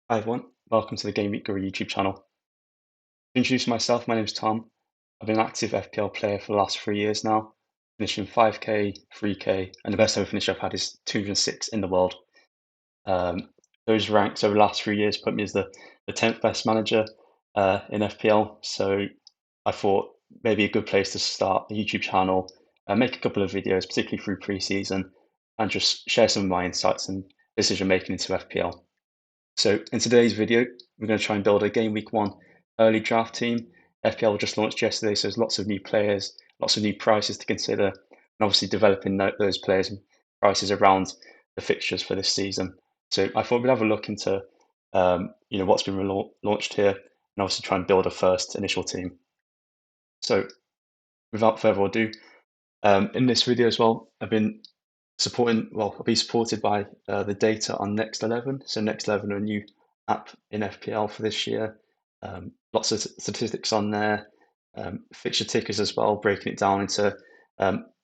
Hi everyone, welcome to the Gameweek YouTube channel. To introduce myself, my name is Tom. I've been an active FPL player for the last 3 years now, finishing 5k, 3k, and the best ever finish I've had is 206 in the world. Those ranks over the last 3 years put me as the 10th best manager in FPL, so I thought maybe a good place to start a YouTube channel, make a couple of videos, particularly through pre-season, and just share some of my insights and decision making into FPL. So in today's video, we're going to try and build a game week 1 early draft team. FPL just launched yesterday, so there's lots of new players, lots of new prices to consider, and obviously developing those players and prices around the fixtures for this season. So I thought we'd have a look into what's been launched here, and obviously try and build a first initial team. So without further ado, in this video as well, I'll be supported by the data on Next11. So Next11 are a new app in FPL for this year. Lots of statistics on there, fixture tickers as well, breaking it down into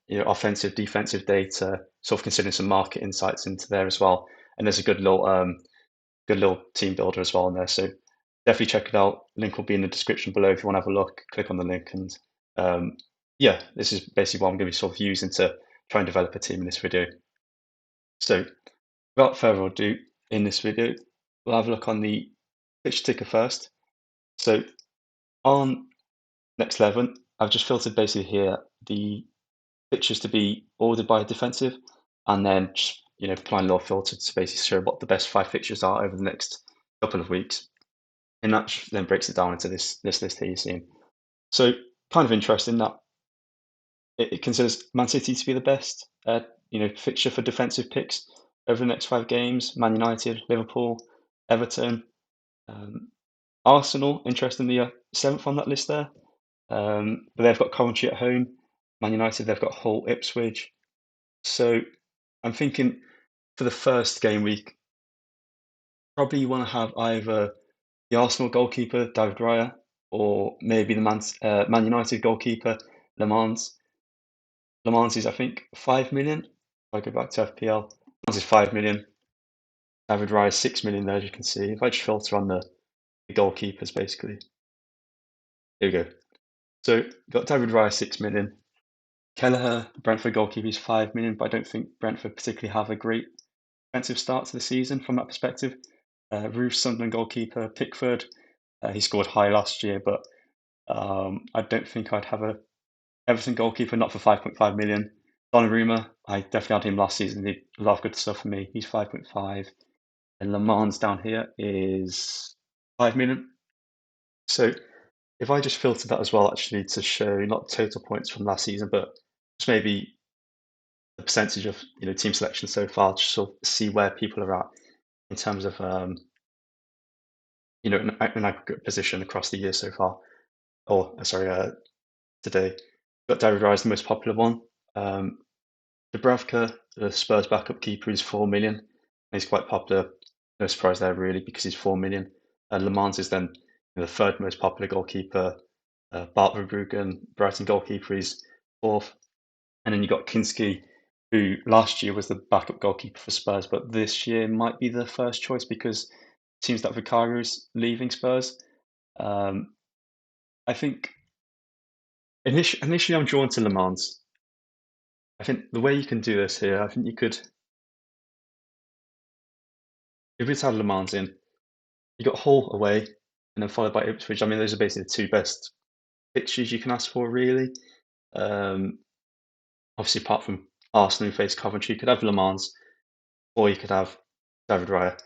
offensive, defensive data, sort of considering some market insights into there as well. And there's a good little team builder as well in there. So definitely check it out. Link will be in the description below if you want to have a look. Click on the link, and yeah, this is basically what I'm going to be sort of using to try and develop a team in this video. So without further ado, in this video, we'll have a look on the fixture ticker first. So on Next11, I've just filtered basically here the fixtures to be ordered by defensive, and then just applying a little filter to basically show what the best 5 fixtures are over the next couple of weeks. And that then breaks it down into this list here you're seeing. So kind of interesting that it considers Man City to be the best fixture for defensive picks over the next 5 games. Man United, Liverpool, Everton, Arsenal, interestingly, are 7th on that list there. But they've got Coventry at home. Man United, they've got Hull, Ipswich. So I'm thinking for the first game week, probably you want to have either the Arsenal goalkeeper, David Raya, or maybe the Man United goalkeeper, Le Mans. Le Mans is, I think, 5 million. If I go back to FPL, Le Mans is 5 million. David Raya is 6 million there, as you can see. If I just filter on the goalkeepers, basically. Here we go. So you've got David Raya, 6 million. Kelleher, the Brentford goalkeeper, is 5 million, but I don't think Brentford particularly have a great defensive start to the season from that perspective. Ruth, Sunderland goalkeeper, Pickford, he scored high last year, but I don't think I'd have a Everton goalkeeper, not for 5.5 million. Donnarumma, I definitely had him last season. He did a lot of good stuff for me. He's 5.5. And Le Mans down here is 5 million. So if I just filter that as well, actually, to show not total points from last season, but just maybe the percentage of team selection so far, just sort of see where people are at in terms of an aggregate position across the year so far. Or sorry, today. Got David Raya is the most popular one. Dubravka, the Spurs backup keeper, is 4 million. He's quite popular. No surprise there, really, because he's 4 million. Le Mans is then the third most popular goalkeeper. Bart Verbruggen, Brighton goalkeeper, is 4th. And then you've got Kinski, who last year was the backup goalkeeper for Spurs, but this year might be the first choice because it seems that Vicario is leaving Spurs. I think initially I'm drawn to Le Mans. I think the way you can do this here, I think you could, if we had Le Mans in, you got Hull away and then followed by Ipswich. I mean, those are basically the 2 best fixtures you can ask for, really. Obviously, apart from Arsenal who face Coventry, you could have Le Mans or you could have David Raya.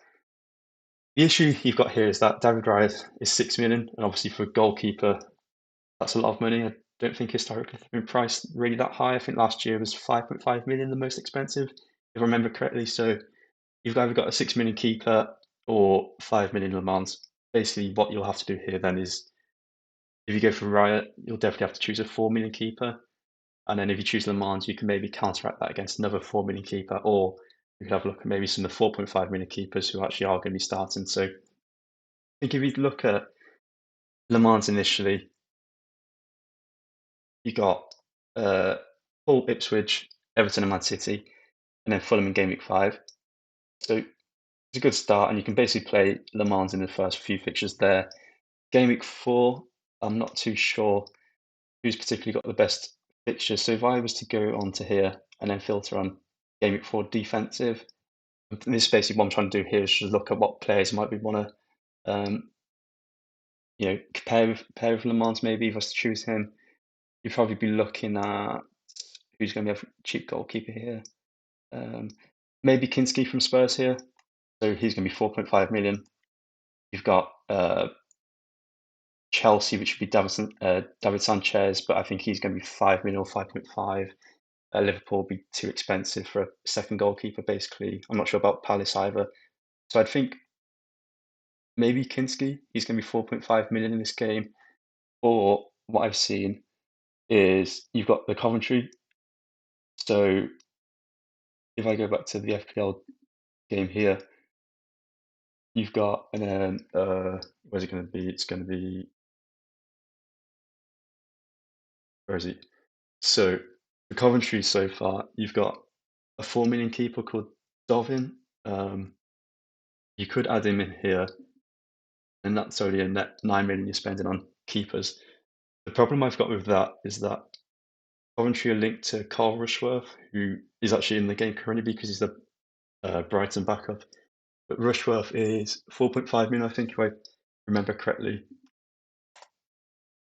The issue you've got here is that David Raya is 6 million, and obviously for a goalkeeper, that's a lot of money. I don't think historically they've been priced really that high. I think last year was 5.5 million, the most expensive, if I remember correctly. So you've either got a 6 million keeper or 5 million Le Mans. Basically, what you'll have to do here then is, if you go for Raya, you'll definitely have to choose a 4 million keeper. And then if you choose Le Mans, you can maybe counteract that against another 4 million keeper, or you could have a look at maybe some of the 4.5 million keepers who actually are going to be starting. So I think if you look at Le Mans initially, you got Hull, Ipswich, Everton, and Man City, and then Fulham in Game Week 5. So it's a good start, and you can basically play Le Mans in the first few fixtures there. Game week 4, I'm not too sure who's particularly got the best fixtures. So if I was to go onto here and then filter on Game week 4 defensive, and this is basically what I'm trying to do here is just look at what players might be want to pair with Le Mans. Maybe if I was to choose him, you'd probably be looking at who's going to be a cheap goalkeeper here. Maybe Kinski from Spurs here. So he's going to be 4.5 million. You've got Chelsea, which would be David Sanchez, but I think he's going to be 5 million or 5.5. Liverpool would be too expensive for a second goalkeeper, basically. I'm not sure about Palace either. So I'd think maybe Kinski, he's going to be 4.5 million in this game. Or what I've seen is you've got the Coventry. So if I go back to the FPL game here, you've got, and then where's it going to be? It's going to be, where is it? So the Coventry so far, you've got a 4 million keeper called Dovin. You could add him in here, and that's only a net 9 million you're spending on keepers. The problem I've got with that is that Coventry are linked to Carl Rushworth, who is actually in the game currently because he's the Brighton backup. But Rushworth is 4.5 million, I think, if I remember correctly.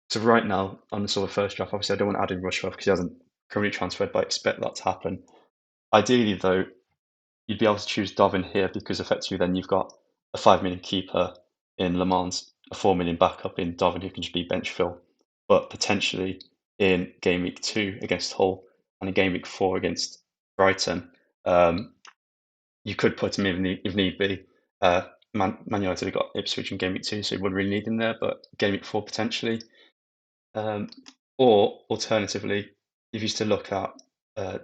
So right now, on the sort of first draft, obviously I don't want to add in Rushworth because he hasn't currently transferred, but I expect that to happen. Ideally, though, you'd be able to choose Dovin here because effectively then you've got a 5 million keeper in Le Mans, a 4 million backup in Dovin who can just be bench fill, but potentially in game week 2 against Hull and in game week 4 against Brighton, you could put him in if need be. Man United have got Ipswich in game week 2, so you wouldn't really need him there, but game week 4 potentially. Or alternatively, if you used to look at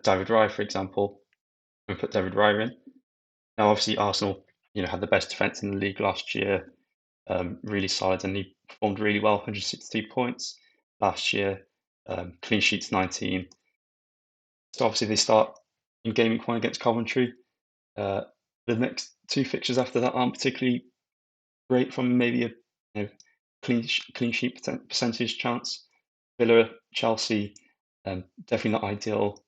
David Raya, for example, and put David Raya in. Now, obviously, Arsenal, had the best defence in the league last year, really solid, and he performed really well, 162 points last year, clean sheets 19. So obviously they start in game week 1 against Coventry. The next 2 fixtures after that aren't particularly great from maybe a clean sheet percentage chance. Villa, Chelsea, definitely not ideal.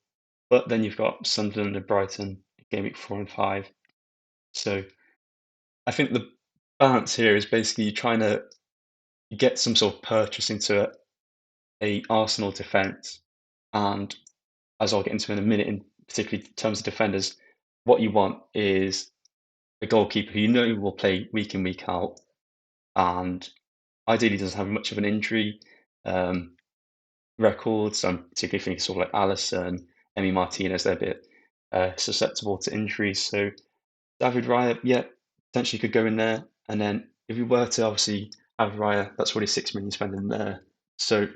But then you've got Sunderland and Brighton game week 4 and 5. So I think the balance here is basically trying to get some sort of purchase into a Arsenal defence, and as I'll get into in a minute, in particularly in terms of defenders, what you want is a goalkeeper who will play week in, week out, and ideally doesn't have much of an injury record. So I'm particularly thinking sort of like Alisson, Emi Martinez, they're a bit susceptible to injuries. So David Raya, yeah, potentially could go in there. And then if you were to obviously have Raya, that's already 6 million spending there. So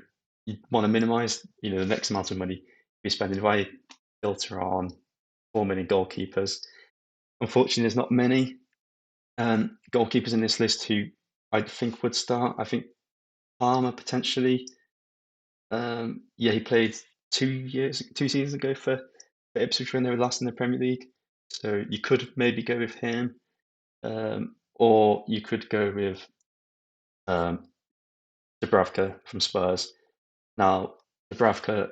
you want to minimise, the next amount of money you're spending. If I filter on 4 million goalkeepers, unfortunately, there's not many goalkeepers in this list who I think would start. I think Palmer potentially. Yeah, he played 2 seasons ago for Ipswich when they were last in the Premier League. So you could maybe go with him. Or you could go with Dubravka from Spurs. Now, Dubravka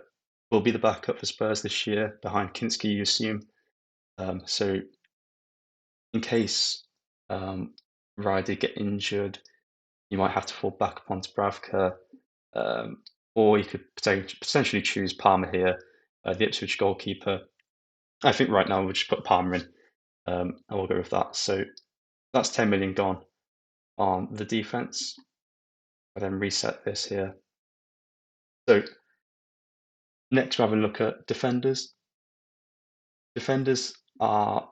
will be the backup for Spurs this year behind Kinski, you assume. So in case Raya did get injured, you might have to fall back upon Dubravka. Or you could potentially choose Palmer here, the Ipswich goalkeeper. I think right now we'll just put Palmer in, and we'll go with that. So that's 10 million gone on the defense. I then reset this here. So next, we're having a look at defenders. Defenders are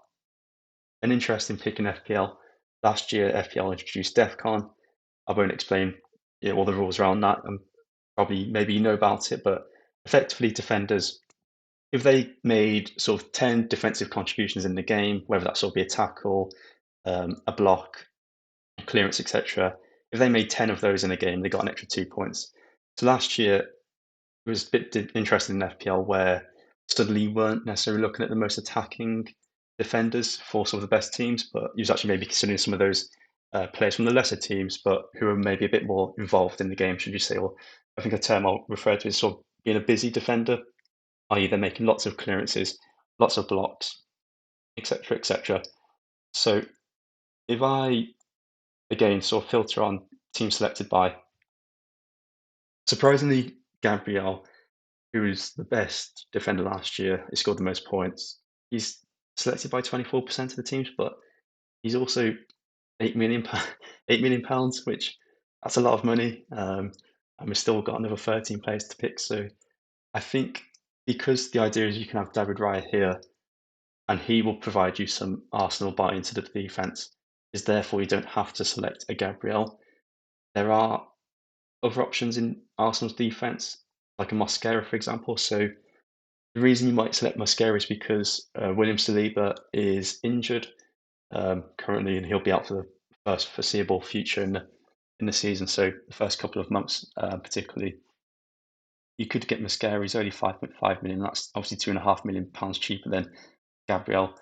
an interesting pick in FPL. Last year, FPL introduced DEFCON. I won't explain all the rules around that, and maybe you know about it, but effectively, defenders, if they made sort of 10 defensive contributions in the game, whether that sort of be a tackle, a block, a clearance, etc., if they made 10 of those in a game, they got an extra 2 points. So last year, it was a bit interesting in FPL where suddenly you weren't necessarily looking at the most attacking defenders for some of the best teams, but he was actually maybe considering some of those players from the lesser teams, but who are maybe a bit more involved in the game, should you say? Or I think a term I'll refer to is sort of being a busy defender, i.e., they're making lots of clearances, lots of blocks, etc., etc. So if I again sort of filter on teams selected by, surprisingly, Gabriel, who was the best defender last year, he scored the most points. He's selected by 24% of the teams, but he's also 8 million, £8 million, which that's a lot of money. And we've still got another 13 players to pick. So I think because the idea is you can have David Raya here, and he will provide you some Arsenal buy into the defense, is therefore you don't have to select a Gabriel. There are other options in Arsenal's defense, like a Mosquera, for example. So the reason you might select Mosquera is because William Saliba is injured currently, and he'll be out for the first foreseeable future in the season. So the first couple of months, particularly, you could get Mosquera. He's only 5.5 million. That's obviously £2.5 million cheaper than Gabriel.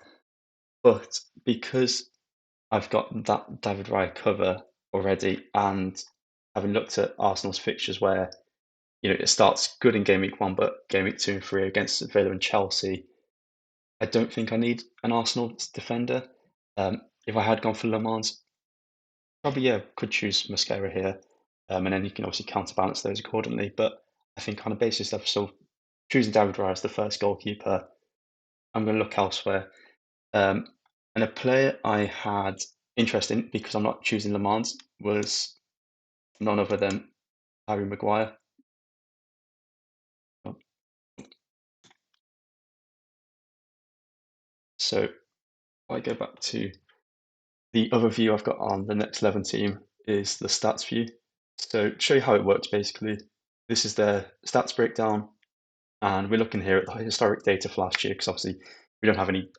But because I've got that David Raya cover already, and having looked at Arsenal's fixtures where it starts good in game week 1, but game week 2 and 3 against Villa and Chelsea, I don't think I need an Arsenal defender. If I had gone for Le Mans, probably could choose Mosquera here, and then you can obviously counterbalance those accordingly. But I think on a basis of sort of choosing David Raya as the first goalkeeper, I'm going to look elsewhere. And a player I had interest in, because I'm not choosing Le Mans, was none other than Harry Maguire. So if I go back to the other view I've got on the Next 11 team is the stats view. So to show you how it works, basically, this is their stats breakdown, and we're looking here at the historic data for last year, because obviously we don't have any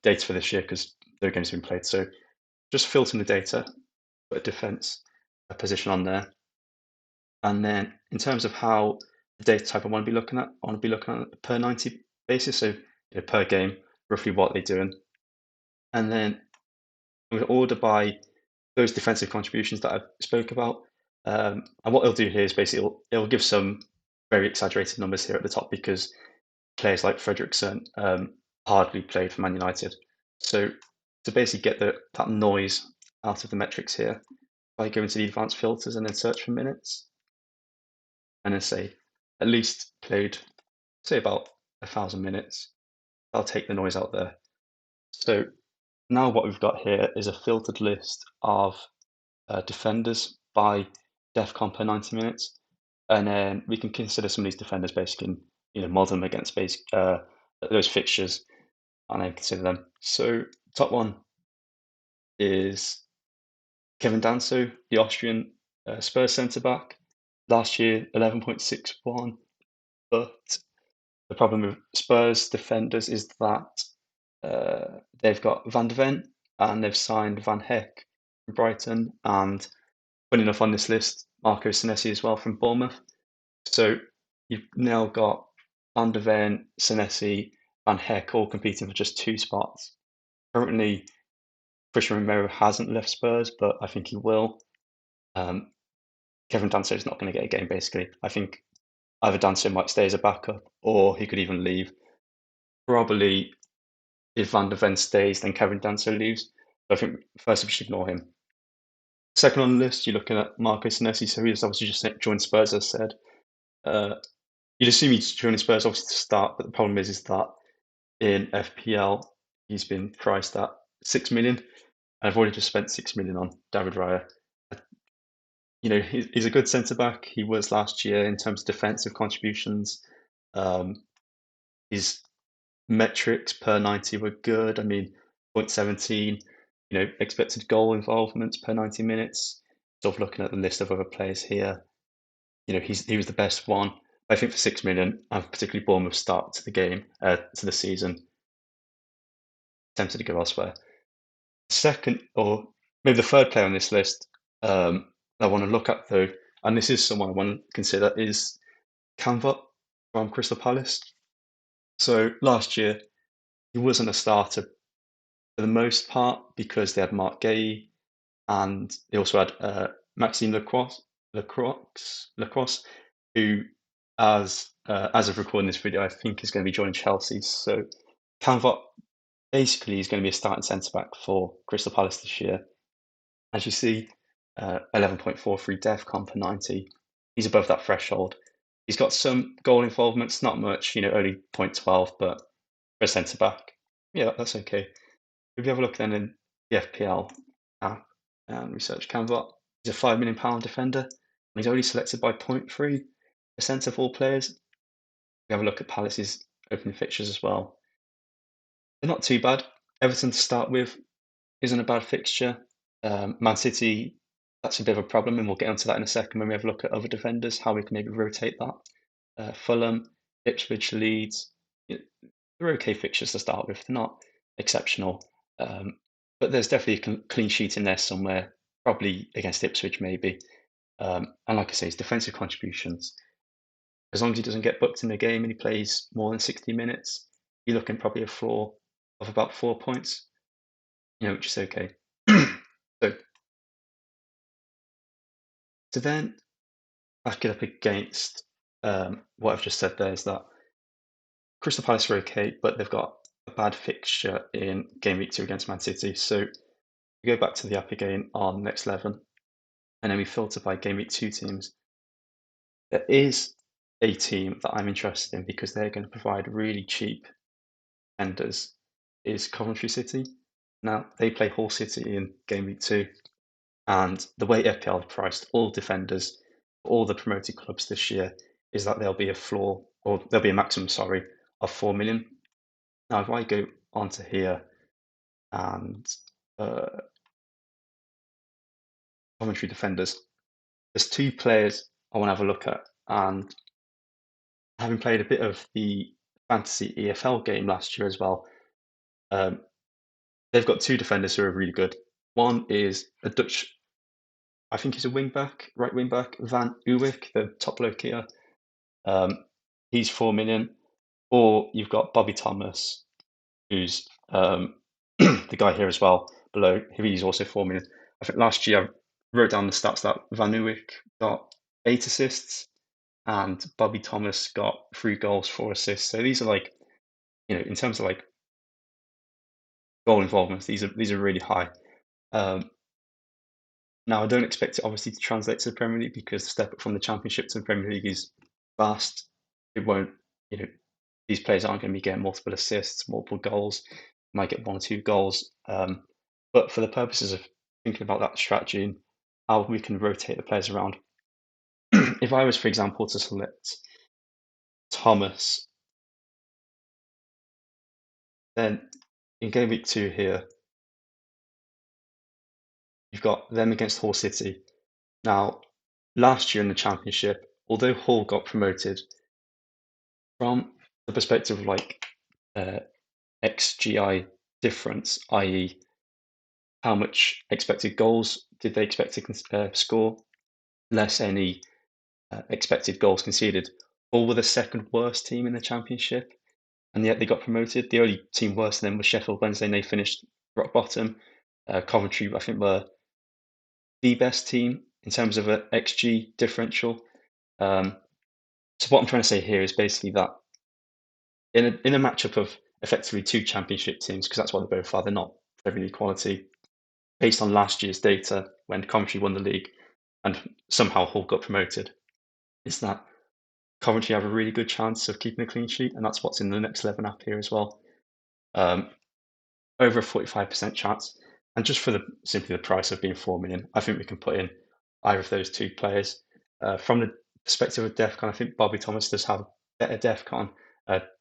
data for this year because no games have been played. So just filtering the data, put a defense position on there. And then in terms of how the data type I want to be looking at, I want to be looking at a per 90 basis, so per game, roughly what they're doing. And then I'm going to order by those defensive contributions that I spoke about. And what it'll do here is basically it'll give some very exaggerated numbers here at the top, because players like Fredrickson hardly played for Man United. So to basically get that noise out of the metrics here, if I go into the advanced filters and then search for minutes, and then say at least played, say about 1,000 minutes, I'll take the noise out there. So now what we've got here is a filtered list of defenders by DEFCON per 90 minutes, and then we can consider some of these defenders basically, model them against those fixtures, and then consider them. So top one is Kevin Danso, the Austrian Spurs centre back. Last year 11.61, but the problem with Spurs defenders is that they've got Van de Ven and they've signed Van Heck from Brighton, and funny enough on this list, Marco Senesi as well from Bournemouth. So you've now got Van de Ven, Senesi, Van Heck all competing for just 2 spots. Currently, Christian Romero hasn't left Spurs, but I think he will. Kevin Danso is not going to get a game, basically. I think either Danso might stay as a backup, or he could even leave. Probably if Van de Ven stays, then Kevin Danso leaves. But I think first we should ignore him. Second on the list, you're looking at Marco Senesi. So he's obviously just joined Spurs, as I said. You'd assume he's joining Spurs obviously to start, but the problem is that in FPL he's been priced at 6 million. And I've already just spent 6 million on David Raya. He's a good centre back. He was last year in terms of defensive contributions. His metrics per 90 were good. I mean, 0.17, expected goal involvement per 90 minutes. Sort of looking at the list of other players here, he was the best one. I think for 6 million, and particularly Bournemouth start to the game, to the season, tempted to go elsewhere. Second, or maybe the third player on this list, I want to look at though, and this is someone I want to consider, is Canva from Crystal Palace. So last year, he wasn't a starter for the most part because they had Mark Gay and they also had Maxime Lacroix, who, as of recording this video, I think is going to be joining Chelsea. So Canvot basically is going to be a starting centre back for Crystal Palace this year. As you see, 11.43 def comp for 90. He's above that threshold. He's got some goal involvements, not much, only 0.12, but for a centre back, yeah, that's okay. If you have a look then in the FPL app and research Canvot, he's a £5 million defender, and he's only selected by 0.3% of all players. If you have a look at Palace's opening fixtures as well, they're not too bad. Everton to start with isn't a bad fixture. Man City, that's a bit of a problem, and we'll get onto that in a second when we have a look at other defenders, how we can maybe rotate that. Fulham, Ipswich, Leeds, they're okay fixtures to start with. They're not exceptional, but there's definitely a clean sheet in there somewhere, probably against Ipswich maybe. And like I say, his defensive contributions, as long as he doesn't get booked in the game and he plays more than 60 minutes, you're looking probably a floor of about 4 points, which is okay. So to then back it up against what I've just said there is that Crystal Palace are okay, but they've got a bad fixture in game week 2 against Man City. So we go back to the app again on Next 11, and then we filter by game week 2 teams. There is a team that I'm interested in because they're going to provide really cheap defenders, is Coventry City. Now, they play Hull City in game week 2, and the way FPL have priced all defenders for all the promoted clubs this year is that there'll be a floor, or there'll be a maximum, sorry, of 4 million. Now, if I go onto here and Coventry defenders, there's 2 players I want to have a look at, and having played a bit of the fantasy EFL game last year as well, they've got 2 defenders who are really good. One is a Dutch, I think he's a right wing back, Van Uwijk, the top bloke here. He's 4 million. Or you've got Bobby Thomas, who's the guy here as well below. He's also 4 million. I think last year I wrote down the stats that Van Uwijk got 8 assists and Bobby Thomas got 3 goals, 4 assists. So these are in terms of goal involvement, these are really high. Now I don't expect it obviously to translate to the Premier League because the step up from the Championship to the Premier League is vast. It won't, these players aren't going to be getting multiple assists, multiple goals. Might get 1 or 2 goals. But for the purposes of thinking about that strategy and how we can rotate the players around, if I was, for example, to select Thomas, then in game week 2 here, you've got them against Hull City. Now, last year in the Championship, although Hull got promoted, from the perspective of XGI difference, i.e., how much expected goals did they expect to score, less any expected goals conceded, Hull were the second worst team in the Championship, and yet they got promoted. The only team worse than them was Sheffield Wednesday, and they finished rock bottom. Coventry, I think, were the best team in terms of an XG differential. So what I'm trying to say here is basically that in a matchup of effectively 2 Championship teams, because that's what they both are, they're not Premier League quality, based on last year's data when Coventry won the league and somehow Hull got promoted, is that Coventry have a really good chance of keeping a clean sheet, and that's what's in the Next 11 app here as well. Over a 45% chance, and just for simply the price of being 4 million, I think we can put in either of those 2 players. From the perspective of DEFCON, I think Bobby Thomas does have better DEFCON,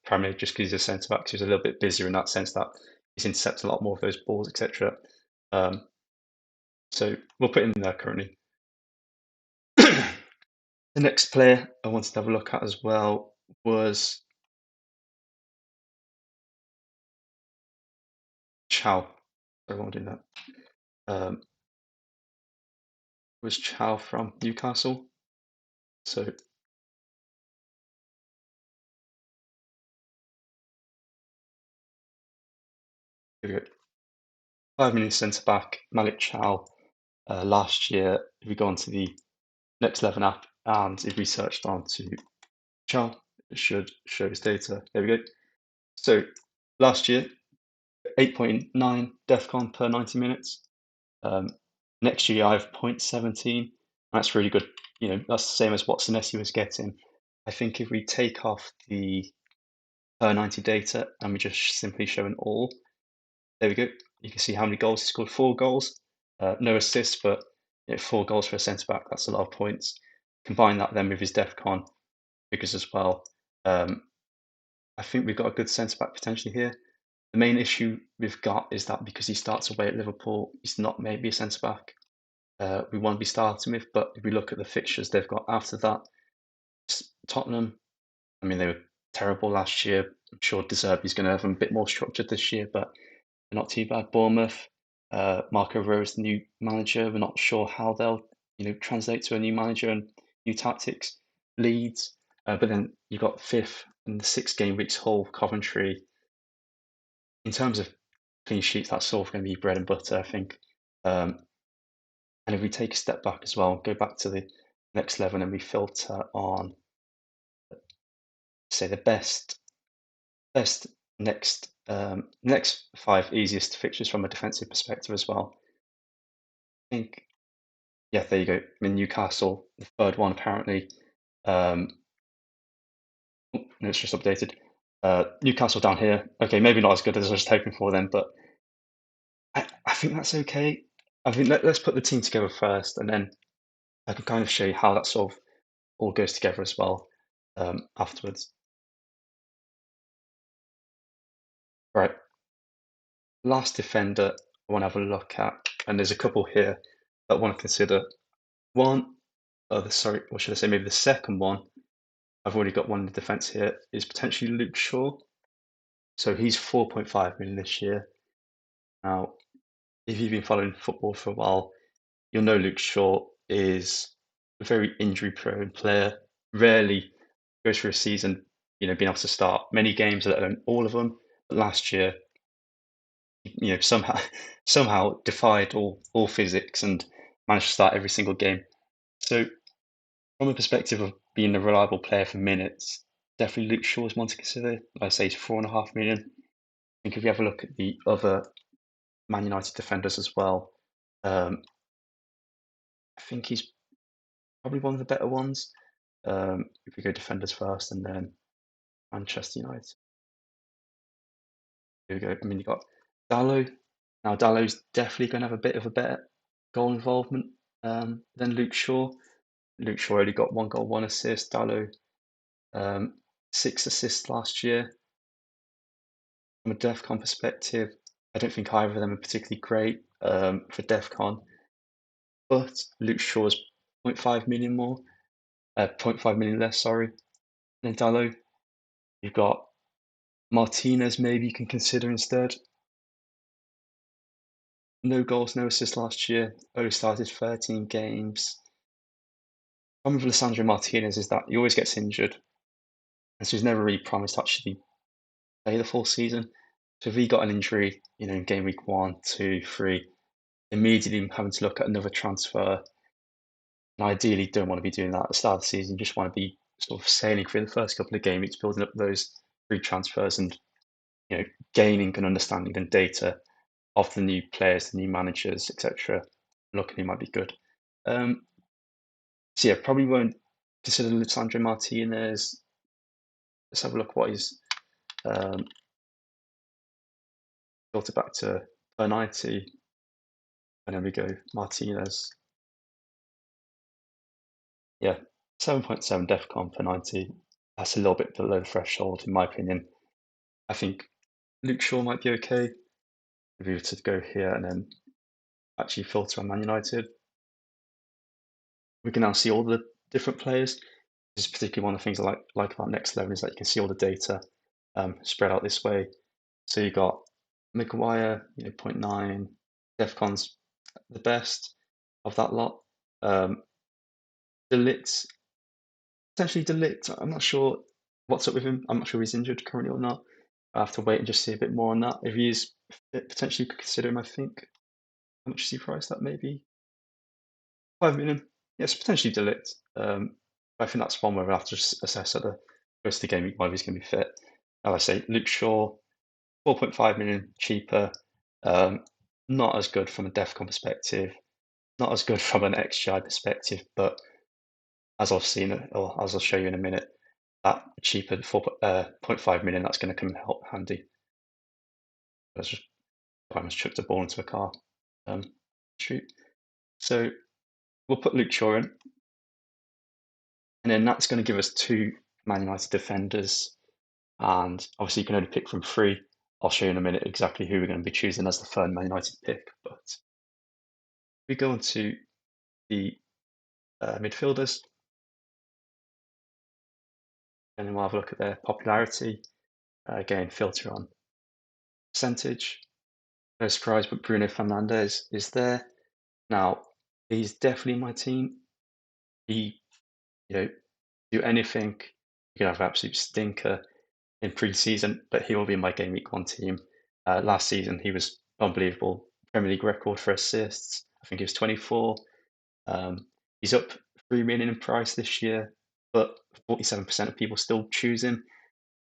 primarily just because he's a centre back, so he's a little bit busier in that sense that he's intercepting a lot more of those balls, etc. So we'll put him there currently. The next player I wanted to have a look at as well was Chow. I won't do that. Was Chow from Newcastle? So here we go. 5 million centre back, Malik Chow. Last year, if we go onto the NextXI app and if we searched onto Chow, it should show his data. There we go. So last year, 8.9 DEFCON per 90 minutes. Next year, I have 0.17. That's really good. That's the same as what Senesi was getting. I think if we take off the per 90 data and we just simply show an all, there we go. You can see how many goals he scored. 4 goals, no assists, but 4 goals for a centre back. That's a lot of points. Combine that then with his DEFCON figures as well. I think we've got a good centre back potentially here. The main issue we've got is that because he starts away at Liverpool, he's not maybe a centre back we want to be starting with. But if we look at the fixtures they've got after that, Tottenham, I mean, they were terrible last year. I'm sure De Zerbi's going to have them a bit more structured this year, but they're not too bad. Bournemouth, Marco Rose, the new manager. We're not sure how they'll translate to a new manager and new tactics. Leeds, but then you've got fifth in the 6 game weeks. Hull, Coventry. In terms of clean sheets, that's sort of going to be bread and butter, I think. And if we take a step back as well, go back to the NextXI and we filter on, say, the best next 5 easiest fixtures from a defensive perspective as well. I think, yeah, there you go. I mean, Newcastle, the third one apparently. No, it's just updated. Newcastle down here. Okay, maybe not as good as I was hoping for then, but I think that's okay. I think let's put the team together first, and then I can kind of show you how that sort of all goes together as well afterwards. Right, last defender I want to have a look at, and there's a couple here that I want to consider. One, sorry, what should I say? Maybe the second one. I've already got one in the defence here. Is potentially Luke Shaw. So he's 4.5 million this year. Now, if you've been following football for a while, you'll know Luke Shaw is a very injury-prone player. Rarely goes through a season, being able to start many games, let alone all of them. But last year, somehow defied all physics and managed to start every single game. So from a perspective of being a reliable player for minutes, definitely Luke Shaw is one to consider. Like I say, he's 4.5 million. I think if you have a look at the other Man United defenders as well, I think he's probably one of the better ones. If we go defenders first and then Manchester United. Here we go. I mean, you've got Dalot. Now, Dallow's definitely going to have a bit of a better goal involvement than Luke Shaw. Luke Shaw only got 1 goal, 1 assist. Dalot, 6 assists last year. From a DEFCON perspective, I don't think either of them are particularly great for DEFCON, but Luke Shaw's 0.5 million more, 0.5 million less, sorry, than Dalot. You've got Martinez, maybe you can consider instead. No goals, no assists last year. Only started 13 games. The problem with Lisandro Martinez is that he always gets injured, and so he's never really promised to actually play the full season. So if he got an injury, in game week 1, 2, 3, immediately having to look at another transfer, and ideally don't want to be doing that at the start of the season. You just want to be sort of sailing through the first couple of game weeks, building up those free transfers and gaining an understanding and data of the new players, the new managers, etc. Looking, he might be good. So yeah, probably won't consider Lisandro Martinez. Let's have a look what he's filtered back to per 90. And then we go Martinez. Yeah, 7.7 DEFCON per 90. That's a little bit below the threshold, in my opinion. I think Luke Shaw might be okay if we were to go here and then actually filter on Man United. We can now see all the different players. This is particularly one of the things I like about NextXI is that you can see all the data spread out this way. So you got Maguire, 0.9, DEFCON's the best of that lot. Delict, potentially Delict. I'm not sure what's up with him. I'm not sure if he's injured currently or not. I have to wait and just see a bit more on that. If he is, potentially could consider him, I think. how much is he priced at? Maybe 5 million. Yes, potentially Delict. I think that's one where we'll have to just assess at the rest of the game whether he's going to be fit. As I say, Luke Shaw, 4.5 million cheaper. Um, not as good from a DEFCON perspective, not as good from an XGI perspective, but as I've seen, or as I'll show you in a minute, that cheaper 4.5 million, that's going to come help handy. That's just I almost chucked a ball into a car. Shoot. So we'll put Luke Shaw in, and then that's going to give us two Man United defenders. And obviously, you can only pick from three. I'll show you in a minute exactly who we're going to be choosing as the third Man United pick. But if we go on to the midfielders, and then we'll have a look at their popularity. Again, filter on percentage. No surprise, but Bruno Fernandes is there. Now, he's definitely my team. He, do anything. You can have an absolute stinker in pre-season, but he will be in my game week 1 team. Last season, he was unbelievable. Premier League record for assists. I think he was 24. He's up 3 million in price this year, but 47% of people still choose him.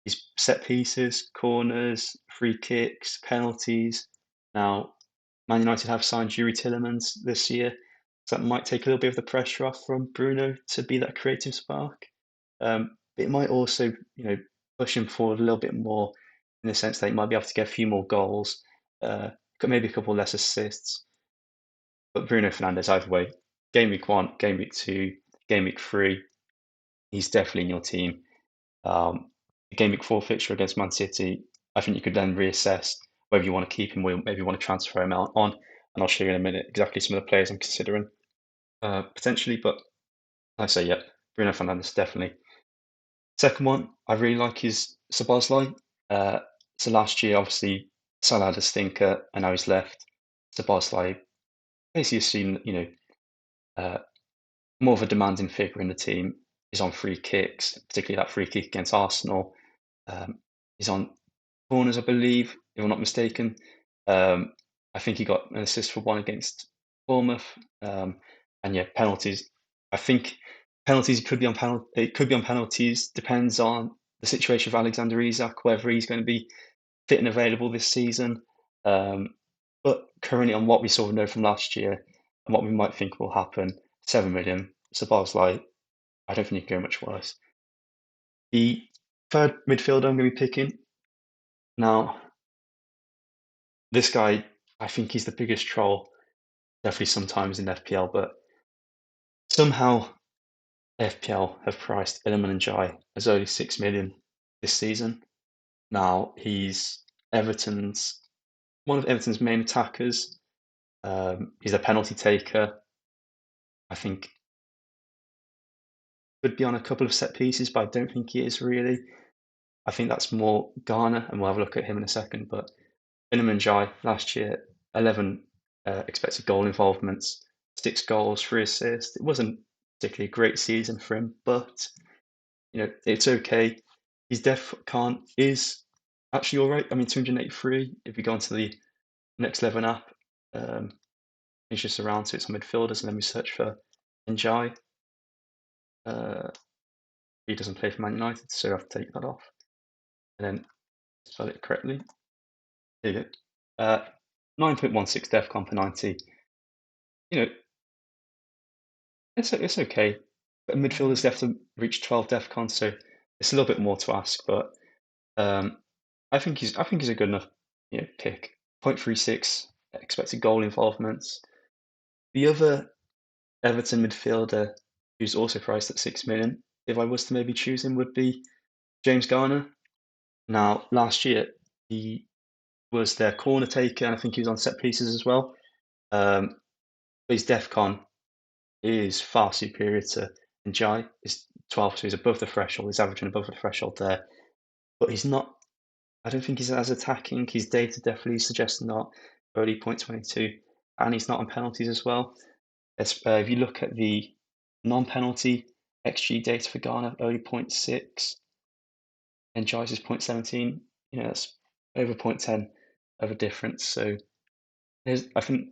He's set pieces, corners, free kicks, penalties. Now, Man United have signed Yuri Tillemans this year, so that might take a little bit of the pressure off from Bruno to be that creative spark. It might also, push him forward a little bit more in the sense that he might be able to get a few more goals, maybe a couple less assists. But Bruno Fernandes, either way, game week 1, game week 2, game week 3, he's definitely in your team. The game week 4 fixture against Man City, I think you could then reassess whether you want to keep him or maybe you want to transfer him out on. And I'll show you in a minute exactly some of the players I'm considering potentially. But I say, yeah, Bruno Fernandes definitely. Second one, I really like is Szoboszlai. So last year, obviously, Salah had a stinker and now he's left. Szoboszlai basically assumed, uh, more of a demanding figure in the team. He's on free kicks, particularly that free kick against Arsenal. He's on corners, I believe, if I'm not mistaken. I think he got an assist for one against Bournemouth. And yeah, penalties. I think penalties could be on penalty. It could be on penalties. Depends on the situation of Alexander Isak, whether he's going to be fit and available this season. But currently, on what we sort of know from last year and what we might think will happen, 7 million. Szoboszlai, I don't think you can go much worse. The third midfielder I'm going to be picking now. This guy, I think he's the biggest troll, definitely sometimes in FPL, but somehow FPL have priced Iliman Ndiaye as only 6 million this season. Now he's one of Everton's main attackers. He's a penalty taker. I think could be on a couple of set pieces, but I don't think he is really. I think that's more Garner, and we'll have a look at him in a second. But Iliman Ndiaye last year, 11 expected goal involvements, 6 goals, 3 assists. It wasn't particularly a great season for him, but it's okay. His def can't is actually all right. I mean, 283. If you go onto the NextXI app, it's just around, so it's on midfielders, and then we search for Njai. He doesn't play for Man United, so I have to take that off, and then spell it correctly. There you go. 9.16 def con per 90. It's okay. But midfielders have to reach 12 def con, so it's a little bit more to ask, but I think he's a good enough pick. 0.36 expected goal involvements. The other Everton midfielder who's also priced at 6 million, if I was to maybe choose him, would be James Garner. Now, last year he was their corner taker, and I think he was on set pieces as well. But his DEFCON is far superior to Njai. It's 12, so he's above the threshold. He's averaging above the threshold there. But he's not, I don't think he's as attacking. His data definitely suggests not. Only 0.22, and he's not on penalties as well. If you look at the non-penalty XG data for Ghana, only 0.6, and Jai's is 0.17. That's over 0.10 of a difference. So I think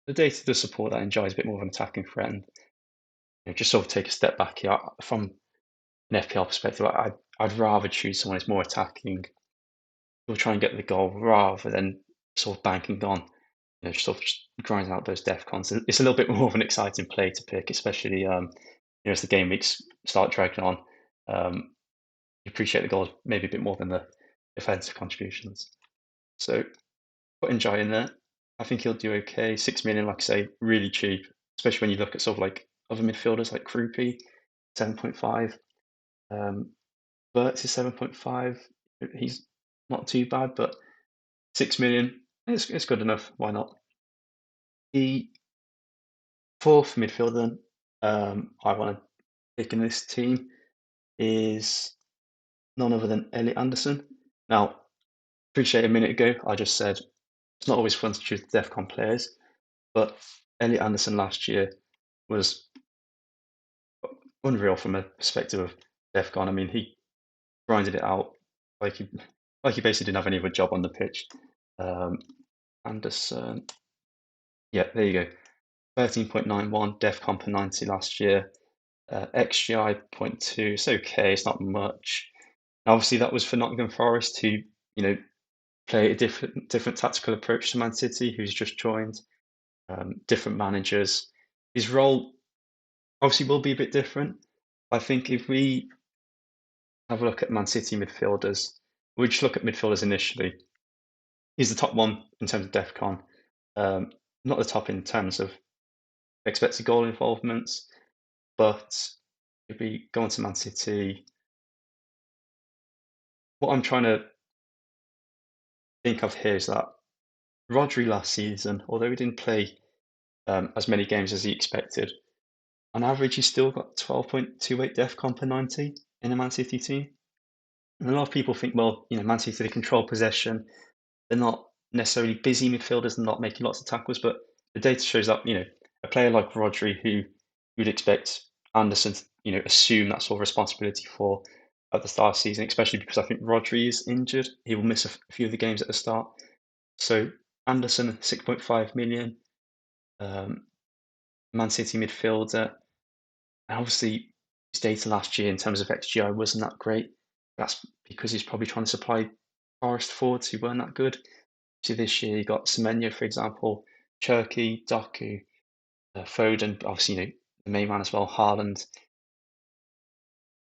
the data does support that NGI is a bit more of an attacking threat. And just sort of take a step back here from an FPL perspective. I'd rather choose someone who's more attacking, who'll try and get the goal rather than sort of banking on, just sort of just grinding out those def cons. It's a little bit more of an exciting play to pick, especially as the game weeks start dragging on. You appreciate the goals maybe a bit more than the defensive contributions. So put NGI in there. I think he'll do okay. 6 million, like I say, really cheap, especially when you look at sort of like other midfielders like Krupi, 7.5. Burks is 7.5. He's not too bad, but 6 million, it's good enough. Why not? The fourth midfielder I want to pick in this team is none other than Elliot Anderson. Now, appreciate a minute ago, I just said it's not always fun to choose DEFCON players, but Elliot Anderson last year was unreal from a perspective of DEFCON. I mean, he grinded it out like he basically didn't have any other job on the pitch. Anderson, yeah, there you go. 13.91 DEFCON per 90 last year. XGI 0.2. It's okay. It's not much. Obviously, that was for Nottingham Forest, who play a different tactical approach to Man City, who's just joined. Different managers. His role obviously will be a bit different. I think if we have a look at Man City midfielders, we just look at midfielders initially. He's the top one in terms of DEFCON. Not the top in terms of expected goal involvements, but if we go on to Man City, what I'm trying to think of here is that Rodri last season, although he didn't play as many games as he expected, on average he still got 12.28 DEFCON per 90 in a Man City team. And a lot of people think, well, Man City, they control possession. They're not necessarily busy midfielders and not making lots of tackles, but the data shows that, a player like Rodri, who you'd expect Anderson to, assume that sort of responsibility for at the start of the season, especially because I think Rodri is injured. He will miss a few of the games at the start. So Anderson, 6.5 million, Man City midfielder. And obviously, his data last year in terms of XGI wasn't that great. That's because he's probably trying to supply Forest forwards who weren't that good. So this year, you got Semenyo, for example, Cherki, Doku, Foden, obviously, the main man as well, Haaland.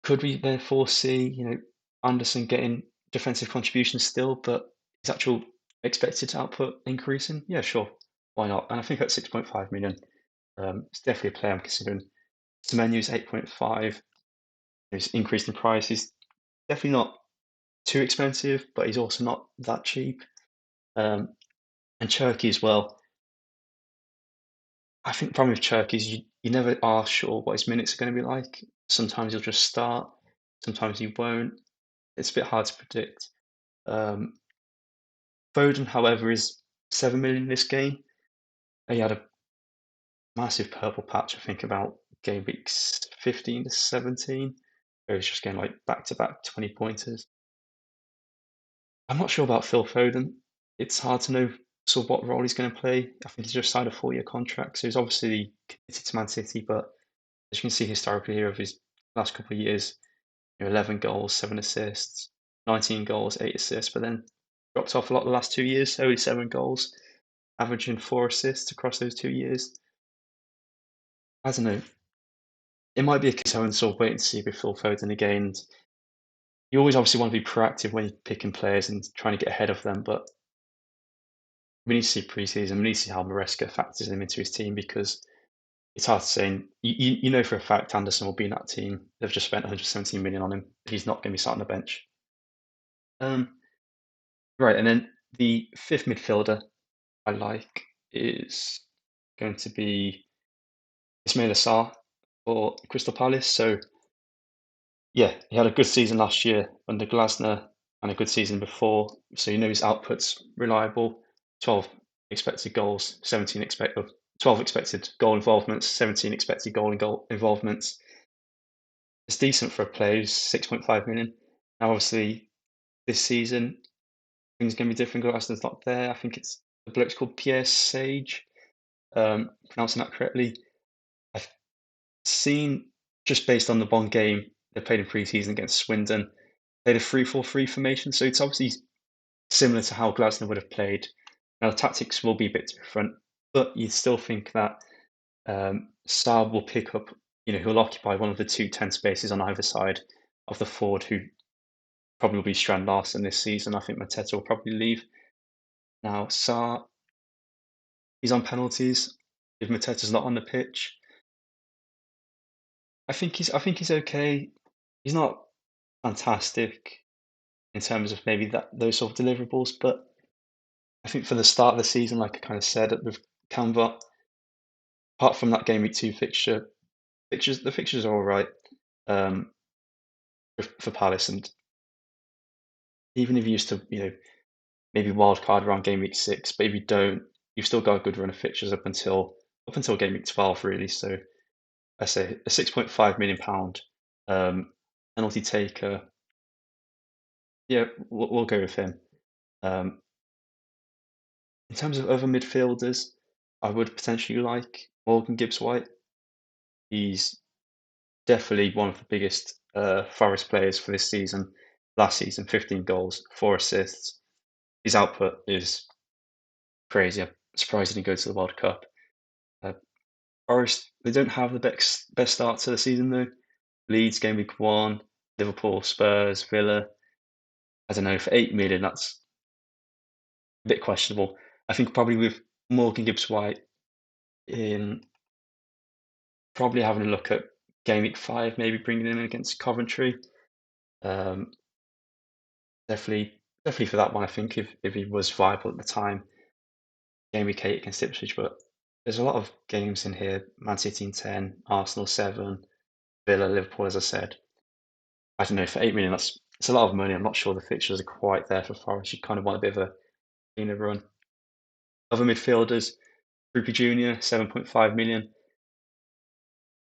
Could we therefore see, Anderson getting defensive contributions still, but his actual expected output increasing? Yeah, sure. Why not? And I think at 6.5 million, it's definitely a player I'm considering. Semenyo's 8.5. He's increased in price. He's definitely not too expensive, but he's also not that cheap. And Cherki as well. I think the problem with Cherki is you never are sure what his minutes are going to be like. Sometimes he'll just start, sometimes he won't. It's a bit hard to predict. Foden, however, is 7 million this game. He had a massive purple patch, I think, about game weeks 15 to 17, where he's just getting like back-to-back 20 pointers. I'm not sure about Phil Foden. It's hard to know sort of what role he's going to play. I think he's just signed a 4-year contract, so he's obviously committed to Man City, but as you can see historically here of his last couple of years, 11 goals, 7 assists, 19 goals, 8 assists, but then dropped off a lot the last 2 years, only 7 goals, averaging 4 assists across those 2 years. I don't know. It might be a case of sort of wait and see with Phil Foden again. You always obviously want to be proactive when you're picking players and trying to get ahead of them, but we need to see preseason. We need to see how Maresca factors him into his team because it's hard to say. And you know for a fact Anderson will be in that team. They've just spent 117 million on him. He's not going to be sat on the bench. Right, and then the fifth midfielder I like is going to be Ismail Assar for Crystal Palace. So yeah, he had a good season last year under Glasner and a good season before. So his output's reliable. 12 expected goals, 12 expected goal involvements, 17 expected goal involvements. It's decent for a player who's 6.5 million. Now, obviously, this season things are going to be different. Glasner's not there. I think it's the bloke's called Pierre Sage. pronouncing that correctly. I've seen, just based on the one game they played in pre-season against Swindon, played a 3-4-3 formation, so it's obviously similar to how Glasgow would have played. Now, the tactics will be a bit different, but you'd still think that Saab will pick up, he'll occupy one of the 2 10 spaces on either side of the forward, who probably will be Strand Larsen this season. I think Mateta will probably leave. Now, Saar, he's on penalties. If Mateta's not on the pitch, I think he's okay. He's not fantastic in terms of maybe those sort of deliverables, but I think for the start of the season, like I kind of said with Canva, apart from that game week 2 the fixtures are all right for Palace, and even if you used to, maybe wild card around game week 6, but if you don't, you've still got a good run of fixtures up until game week 12, really. So I say a £6.5 million penalty taker. Yeah, we'll go with him. In terms of other midfielders, I would potentially like Morgan Gibbs-White. He's definitely one of the biggest Forest players for this season. Last season, 15 goals, 4 assists. His output is crazy. I'm surprised he didn't go to the World Cup. Forest, they don't have the best start to the season, though. Leeds game week 1, Liverpool, Spurs, Villa. I don't know, for 8 million, that's a bit questionable. I think probably with Morgan Gibbs-White in, probably having a look at game week 5, maybe bringing him in against Coventry. Um, definitely for that one, I think, if he was viable at the time. Game week 8 against Ipswich, but there's a lot of games in here. Man City in 10, Arsenal 7, Villa, Liverpool, as I said. I don't know, for 8 million, it's a lot of money. I'm not sure the fixtures are quite there for Forest. You kind of want a bit of a cleaner run. Other midfielders, Krupi Jr., 7.5 million.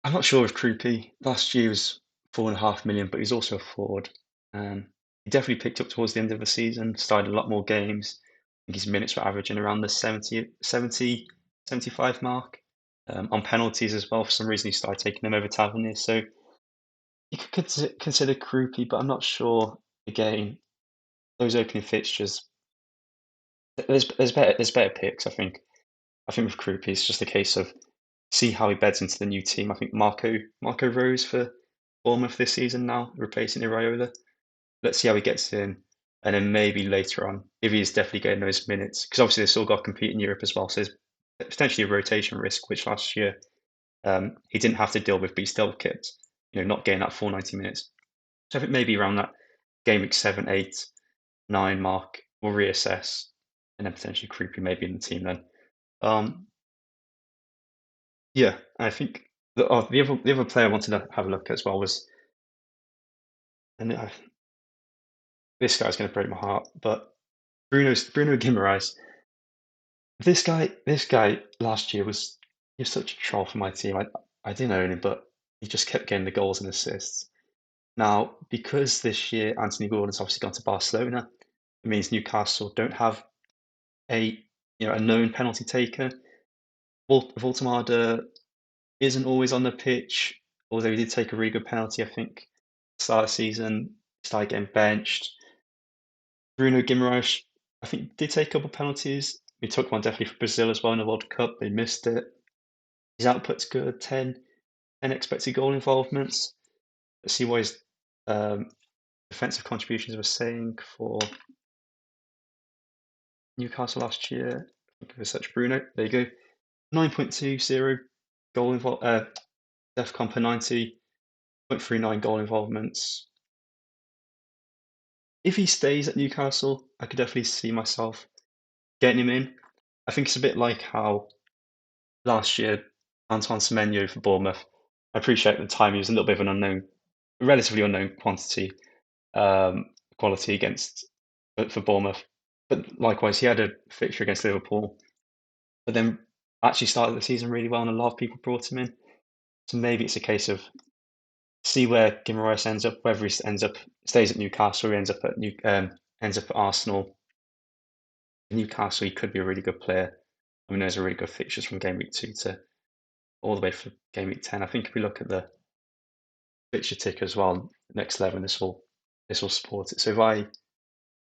I'm not sure of Krupi. Last year was 4.5 million, but he's also a forward. He definitely picked up towards the end of the season, started a lot more games. I think his minutes were averaging around the 70, 75 mark. On penalties as well, for some reason he started taking them over Tavernier. So you could consider Krupi, but I'm not sure. Again, those opening fixtures, there's better picks. I think with Krupi, it's just a case of see how he beds into the new team. I think Marco Rose for Bournemouth this season now, replacing Iraola. Let's see how he gets in, and then maybe later on, if he's definitely getting those minutes, because obviously they've still got to compete in Europe as well. So there's potentially a rotation risk, which last year he didn't have to deal with, but he still kept, not getting that full 90 minutes. So I think maybe around that game week 7, 8, 9 mark, we'll reassess, and then potentially Krupi maybe in the team then. Yeah, I think the other player I wanted to have a look at as well was, and this guy's going to break my heart, but Bruno Guimaraes. This guy last year he was such a troll for my team. I didn't own him, but he just kept getting the goals and assists. Now, because this year Anthony Gordon's obviously gone to Barcelona, it means Newcastle don't have a known penalty taker. Voltemada isn't always on the pitch, although he did take a really good penalty, I think, start of the season, started getting benched. Bruno Guimaraes, I think, did take a couple of penalties. He took one definitely for Brazil as well in the World Cup. They missed it. His output's good, 10 expected goal involvements. Let's see what his defensive contributions were saying for Newcastle last year. Give a search Bruno. There you go. 9.20 goal DEFCON per 90, 0.39 goal involvements. If he stays at Newcastle, I could definitely see myself getting him in. I think it's a bit like how last year Antoine Semenyo for Bournemouth. I appreciate at the time he was a little bit of an relatively unknown quality for Bournemouth. But likewise, he had a fixture against Liverpool, but then actually started the season really well, and a lot of people brought him in. So maybe it's a case of see where Guimaraes ends up, whether he stays at Newcastle, or ends up at Arsenal. Newcastle, he could be a really good player. I mean, those are really good fixtures from game week 2 to all the way for game week 10. I think if we look at the fixture ticker as well, next 11, this will support it. So if I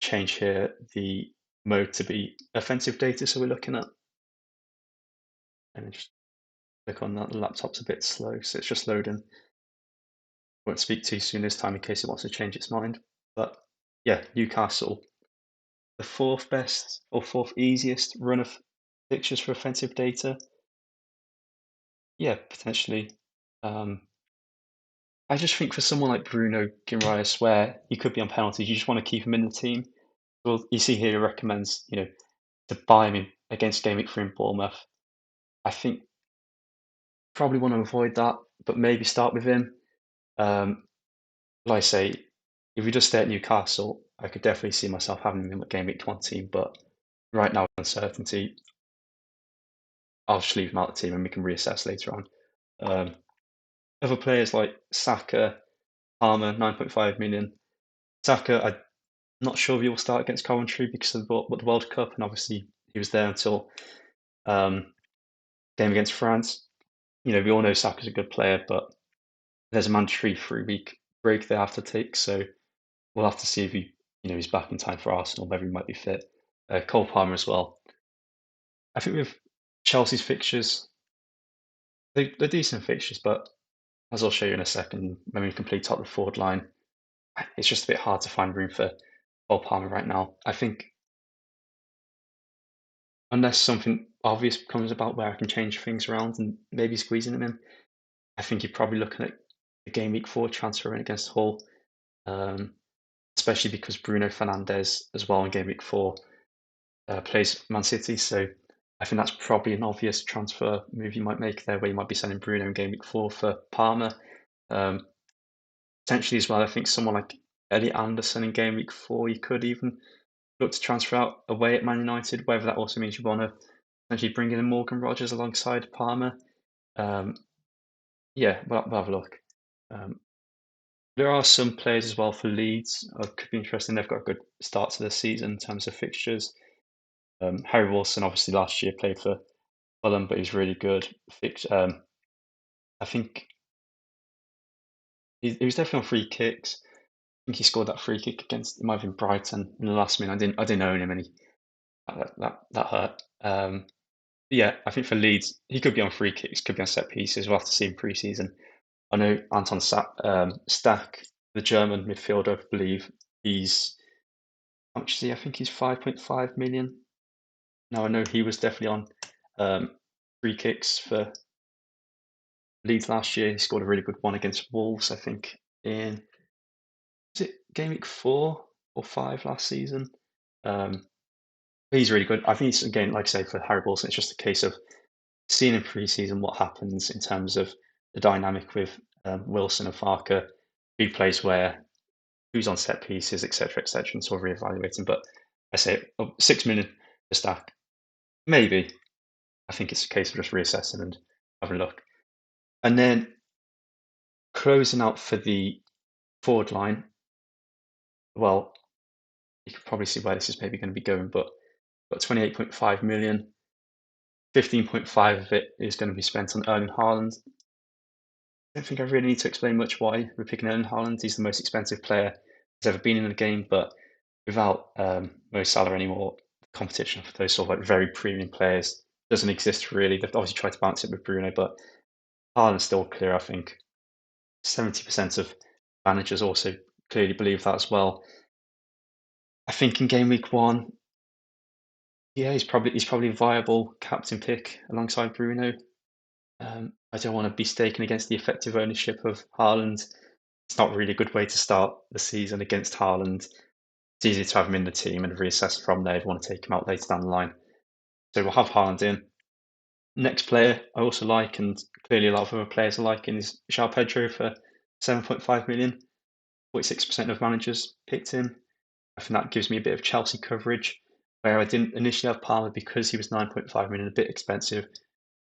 change here the mode to be offensive data, so we're looking at, and then just click on that. The laptop's a bit slow, so it's just loading. Won't speak too soon this time in case it wants to change its mind. But yeah, Newcastle, the fourth best or fourth easiest run of fixtures for offensive data. Yeah, potentially. I just think for someone like Bruno Guimaraes, where he could be on penalties, you just want to keep him in the team. Well, you see here, he recommends to buy him against Game Week 3 in Bournemouth. I think probably want to avoid that, but maybe start with him. Like I say, if we just stay at Newcastle, I could definitely see myself having him in the Game Week 1 team. But right now, uncertainty, I'll just leave him out of the team and we can reassess later on. Other players like Saka, Palmer, 9.5 million. Saka, I'm not sure if he will start against Coventry because of the World Cup, and obviously he was there until game against France. We all know Saka's a good player, but there's a mandatory 3-week break they have to take, so we'll have to see if he's back in time for Arsenal, whether he might be fit. Cole Palmer as well. I think with Chelsea's fixtures, they're decent fixtures, but as I'll show you in a second, when we complete top the forward line, it's just a bit hard to find room for Cole Palmer right now. I think unless something obvious comes about where I can change things around and maybe squeezing him in, I think you're probably looking at the game week 4 transfer in against Hull, especially because Bruno Fernandes as well in game week 4 plays Man City. So I think that's probably an obvious transfer move you might make there, where you might be sending Bruno in game week 4 for Palmer. Potentially as well, I think someone like Elliot Anderson in game week 4, you could even look to transfer out away at Man United, whether that also means you want to potentially bring in Morgan Rogers alongside Palmer. Yeah, we'll have a look. There are some players as well for Leeds could be interesting. They've got a good start to the season in terms of fixtures. Harry Wilson obviously last year played for Fulham, but he's really good. I think he was definitely on free kicks. I think he scored that free kick against, it might have been Brighton in the last minute. I didn't own him, and that hurt. Yeah, I think for Leeds, he could be on free kicks, could be on set pieces. We'll have to see in pre-season. I know Anton Stack, the German midfielder, I believe he's, how much is he? I think he's 5.5 million. Now, I know he was definitely on free kicks for Leeds last year. He scored a really good one against Wolves, I think, in, was it game week 4 or 5 last season? He's really good. I think it's, again, like I say, for Harry Wilson, it's just a case of seeing in pre-season what happens in terms of the dynamic with Wilson and Farker, who plays where, who's on set pieces, etc., and sort of reevaluating. But I say 6 million to Stack, maybe. I think it's a case of just reassessing and having a look. And then closing out for the forward line, well, you can probably see where this is maybe going to be going, but got 28.5 million, 15.5 of it is going to be spent on Erling Haaland. I don't think I really need to explain much why we're picking Erling Haaland. He's the most expensive player that's ever been in the game, but without Mo Salah anymore, competition for those sort of like very premium players doesn't exist really. They've obviously tried to balance it with Bruno, but Haaland's still clear, I think. 70% of managers also clearly believe that as well. I think in game week 1, yeah, he's probably a viable captain pick alongside Bruno. I don't want to be staking against the effective ownership of Haaland. It's not really a good way to start the season against Haaland. It's easy to have him in the team and reassess from there if you want to take him out later down the line. So we'll have Haaland in. Next player I also like, and clearly a lot of other players are liking, is João Pedro for 7.5 million. 46% of managers picked him. I think that gives me a bit of Chelsea coverage, where I didn't initially have Palmer because he was 9.5 million, a bit expensive.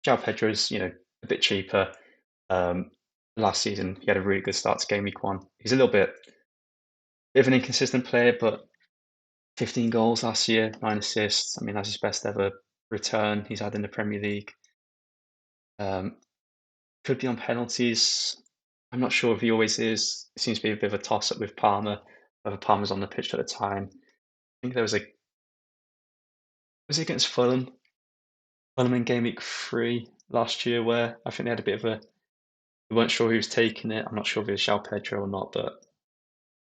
João Pedro's, a bit cheaper. Last season, he had a really good start to game week 1. He's a little bit of an inconsistent player, but 15 goals last year, 9 assists. I mean, that's his best ever return he's had in the Premier League. Could be on penalties. I'm not sure if he always is. It seems to be a bit of a toss-up with Palmer, whether Palmer's on the pitch at the time. I think there was was it against Fulham? Fulham in Game Week 3 last year, where I think they had a bit of a, we weren't sure who was taking it. I'm not sure if it was João Pedro or not, but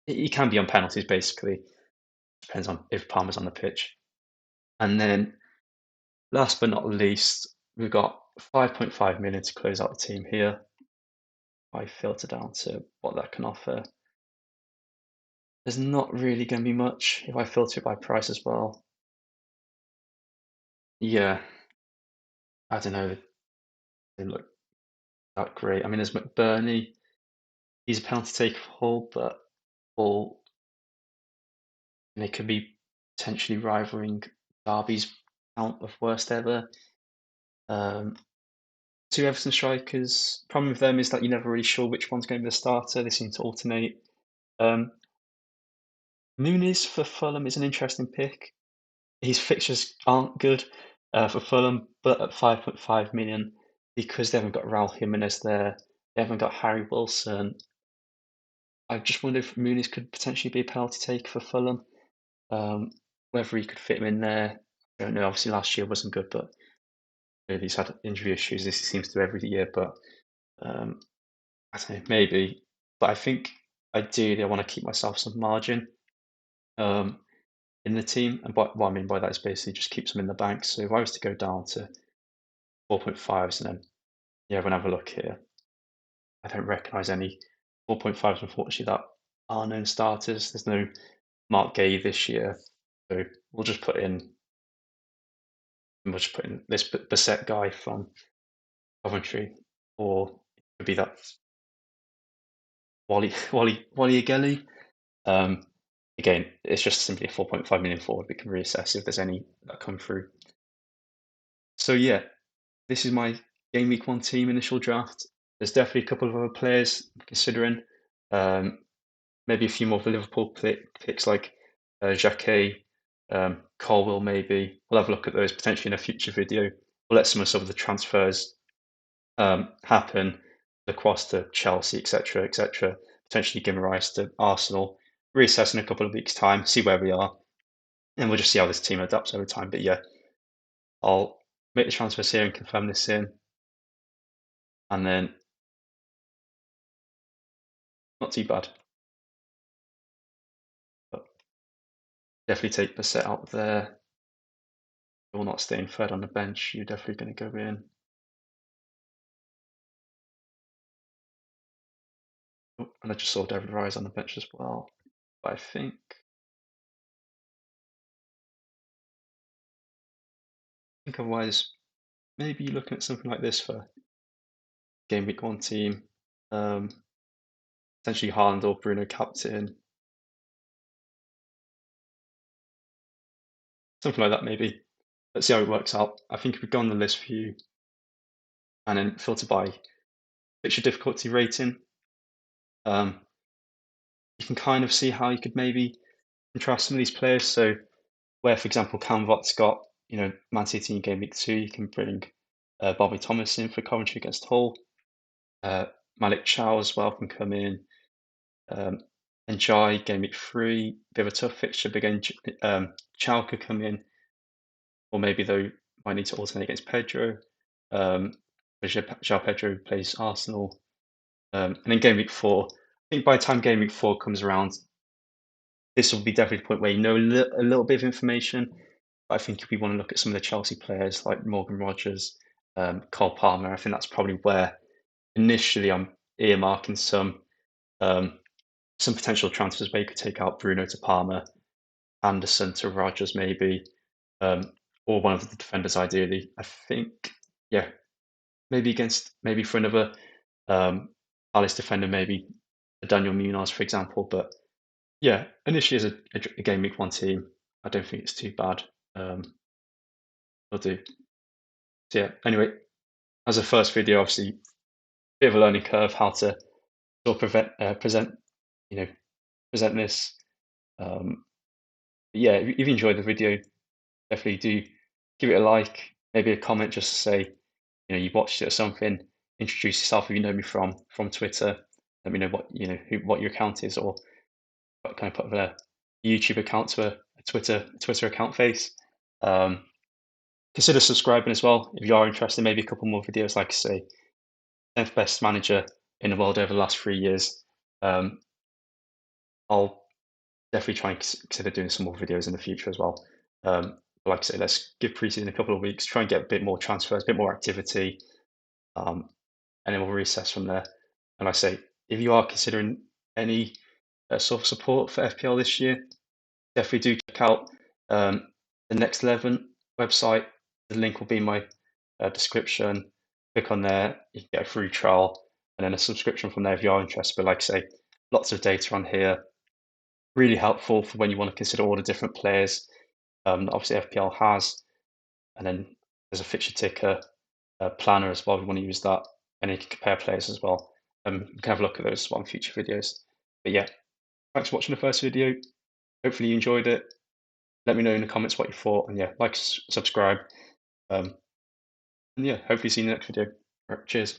he can be on penalties basically. Depends on if Palmer's on the pitch. And then last but not least, we've got 5.5 million to close out the team here. I filter down to what that can offer. There's not really going to be much if I filter it by price as well. Yeah, I don't know. They look that great. I mean, there's McBurney. He's a penalty taker for Hull, but Hull, they could be potentially rivaling Derby's count of worst ever. Two Everton strikers. Problem with them is that you're never really sure which one's going to be the starter. They seem to alternate. Muniz for Fulham is an interesting pick. His fixtures aren't good for Fulham, but at 5.5 million, because they haven't got Raul Jimenez there, they haven't got Harry Wilson. I just wonder if Muniz could potentially be a penalty taker for Fulham. Whether he could fit him in there, I don't know. Obviously, last year wasn't good, but maybe he's had injury issues. This he seems to do every year, but I don't know, maybe. But I think ideally, I want to keep myself some margin in the team, and what I mean by that is basically just keep some in the bank. So if I was to go down to 4.5s, and then yeah, when I have a look here, I don't recognise any 4.5s, unfortunately, that are known starters. There's no Mark Gay this year, so we'll just put in this Beset guy from Coventry, or it could be that Wally Agelli. Again, it's just simply a 4.5 million forward. We can reassess if there's any that come through. So yeah, this is my Game Week 1 team initial draft. There's definitely a couple of other players I'm considering. Maybe a few more for Liverpool picks like Jacquet, Colwill maybe. We'll have a look at those potentially in a future video. We'll let some of the transfers happen across to Chelsea, etc., etc., potentially giving rise to Arsenal. Reassess in a couple of weeks' time, see where we are, and we'll just see how this team adapts over time. But yeah, I'll make the transfers here and confirm this in, and then not too bad. But definitely take the set out there. You're not staying third on the bench. You're definitely going to go in. Oh, and I just saw David Rise on the bench as well. But I think otherwise, maybe looking at something like this for Game Week 1 team. Potentially Haaland or Bruno captain. Something like that, maybe. Let's see how it works out. I think if we go on the list view and then filter by fixture difficulty rating, you can kind of see how you could maybe contrast some of these players. So where, for example, Canvot's got, Man City in Game Week 2, you can bring Bobby Thomas in for Coventry against Hull. Malik Chow as well can come in. Njai, Game Week 3, bit of a tough fixture, but again, Chow could come in, or maybe though might need to alternate against Pedro. João Pedro plays Arsenal. And in Game Week 4, I think by the time Game Week 4 comes around, this will be definitely the point where you know a little bit of information. But I think if we want to look at some of the Chelsea players like Morgan Rogers, Cole Palmer, I think that's probably where initially I'm earmarking some potential transfers where you could take out Bruno to Palmer, Anderson to Rogers maybe, or one of the defenders ideally. I think, yeah, maybe for another Palace defender, maybe Daniel Munoz, for example. But yeah, initially as a Game Week 1 team, I don't think it's too bad. Will do. So yeah, anyway, as a first video, obviously, bit of a learning curve how to sort of present this. Yeah, if you enjoyed the video, definitely do give it a like, maybe a comment just to say, you watched it or something. Introduce yourself if you know me from Twitter. Let me know what your account is, or what kind of put a YouTube account to a Twitter account face. Um, Consider subscribing as well if you are interested. Maybe a couple more videos, like I say, 10th best manager in the world over the last 3 years. I'll definitely try and consider doing some more videos in the future as well. But like I say, let's give preseason a couple of weeks, try and get a bit more transfers, a bit more activity, and then we'll reassess from there. And like I say, if you are considering any sort of support for FPL this year, definitely do check out the Next11 website. The link will be in my description. Click on there, you can get a free trial and then a subscription from there if you are interested. But like I say, lots of data on here, really helpful for when you want to consider all the different players that obviously FPL has. And then there's a fixture ticker planner as well if you want to use that. And you can compare players as well. You can have a look at those as well in future videos. But yeah, thanks for watching the first video. Hopefully you enjoyed it. Let me know in the comments what you thought, and yeah, like, subscribe, and yeah, hopefully see you in the next video. All right, cheers.